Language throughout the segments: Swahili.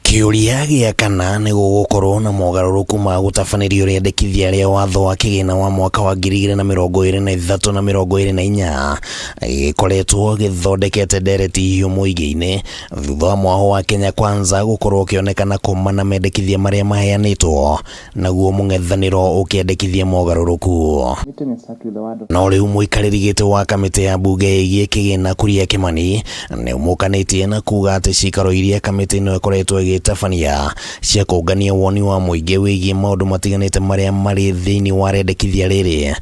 Kuria gia kana niguo gukorwo na mogaruruku ma gutabanĩrio riendekithia ria watho wa kigina wa mwaka wa 2023 na 2024 gikoretwo githondekete Ndereti muingi-ini thutha wa mwaho wa Kenya Kwanza gukorwo kionekana kumana mendekithia maria maheanitwo naguo mung'ethaniro ukiendekithia mogaruruku. No riu Muikariri giti wa kamiti ya mbunge igii kigina Kuria Kimani ni umukanitie na kuga ati cikaro iria kamiti no ikoretwo igitabania cia kũngania woni wa muingi wigie maundu matiganite maria mari thiini wa riendekithia riri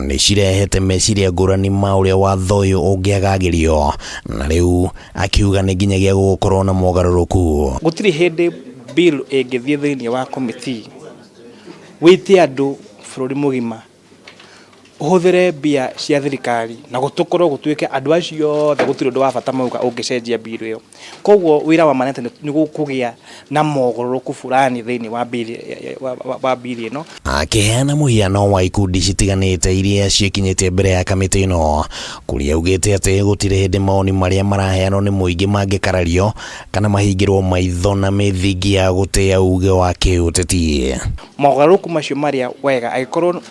ni cirehete meciria ngũrani ma uria watho uyu ungiagagirio, na riu akiuga Ninginyagia gukorwo na mogaruruku. Gutiri hindi bill ingithie thiini wa kamiti wite andu bururi mugima uhuthire bia cia thirikari na gutukorwo gutuike andu acio othe gutiri undu wa bata mauga ungicenjia bill iyo. Koguo wira wa manete ni gukugia na mogaruruku fulani thiini wa bill ino. Akiheana muhiano wa ikundi citiganite iria cikinyitie mbere ya kamiti ino, Kuria ugite ati gutire hindi mawoni maria maraheanwo ni muingi mangikarario kana mahingirwo maitho na mithingi ya gutia uge wa kiuteti. Mogaruruku macio maria wega aikorwo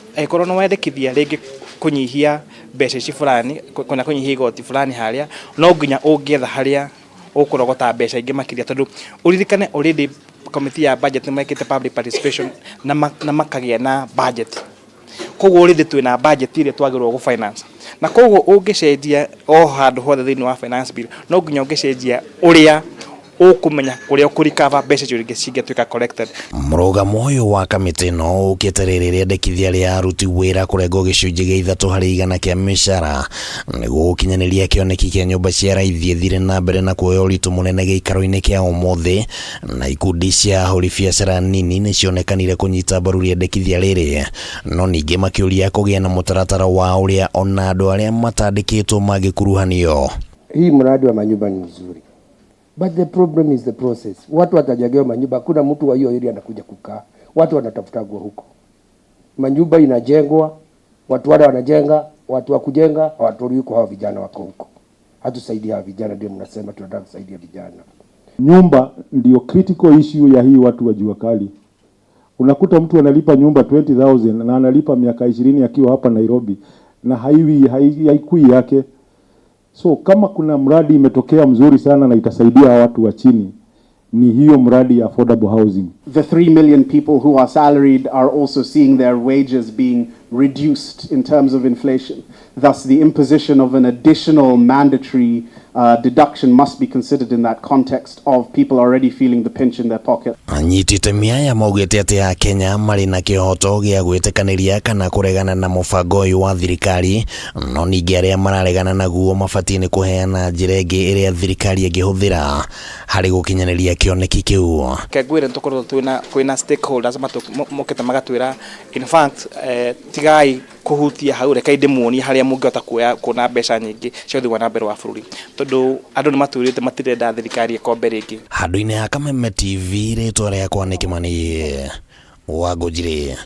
no wendekithia ringi kunyihia mbeca ci fulani kuna kunyihia igoti fulani haria no nginya ungietha haria ukurogota mbeca ingi makiria tondu uririkane already committee ya budget maikite public participation na makagia na budget. Koguo already twina budget ile twagirwo gu finance, na koguo ungicenjia o handu hothe thiini wa finance bill no nginya ungicenjia uria ukumenya kuria ukurikava mbeca cio ringi cingituika collected. Murugamo uyu wa kamiti no ukiterere riendekithia ria aruti wira kurengo gicunji gia 3% kia mishara niguo gukinyaniria kioneki kia nyumba cia raithie thire na mbere na kuoya uritu munene giikaro-ini kia umuthi, na ikundi cia ahuri biacara nini ni cionekanire kunyita mbaru riendekithia riri, no ningi makiuria kugia na mutaratara wa uria ona andu aria matandikitwo magikuruhanio. Hii mradi wa manyumba ni mzuri, but the problem is the process. Watu watajengewa manyumba, kuna mtu wa hiyo area anakuja kukaa, watu wanatafutagwa huko. Manyumba inajengwa, watu wale wanajenga, watu wa kujenga, watu yuko hao vijana wako huko. Hatusaidia hao vijana, ndio mnasema tunataka kusaidia vijana. Nyumba ndio critical issue ya hii watu wa jua kali. Unakuta mtu analipa nyumba 20,000 na analipa miaka 20 akiwa hapa Nairobi na haikui yake. So kama kuna mradi imetokea mzuri sana na itasaidia watu wa chini, ni hiyo mradi ya affordable housing. The 3 million people who are salaried are also seeing their wages being reduced in terms of inflation. Thus, the imposition of an additional mandatory deduction must be considered in that context of people already feeling the pinch in their pocket. Anyiti itemi ya maugite ati ya Kenya mari na kihoto gia gwitikaniria kana kuregana na mubango uyu wa thirikari, no ningi aria mararegana naguo mabatie ni kuheana njira ingi iria thirikari ingihuthira hari gukinyaniria kioneki kiu. Kegwire ntukorwo twina stakeholders mokete magatwira in fact tigai kuhutia hau reka ndimuoni haria mungihota kuona mbeca nyingi cia thigwa na mbere wa bururi tondu andu ni maturite matirenda thirikari ikombe ringi. Handu-ini ha Kameme TV ritwa riakwa ni Kimani wa Ngujiri.